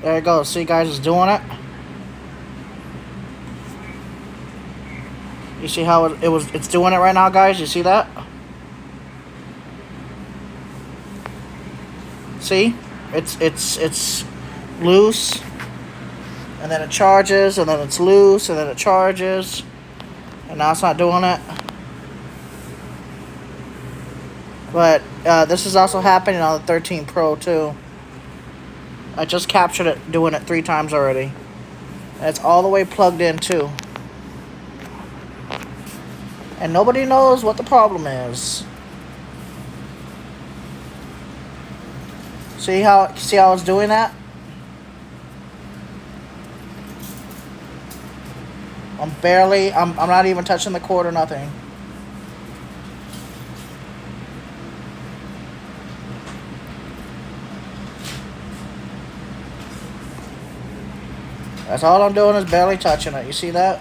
There it goes. See, guys, it's doing it. You see how it's doing it right now, guys? You see that? See? It's loose, and then it charges, and then it's loose, and then it charges, and now it's not doing it. But this is also happening on the 13 Pro too. I just captured it doing it 3 times already. And it's all the way plugged in too. And nobody knows what the problem is. See how it's doing that? I'm not even touching the cord or nothing. That's all I'm doing is barely touching it. You see that?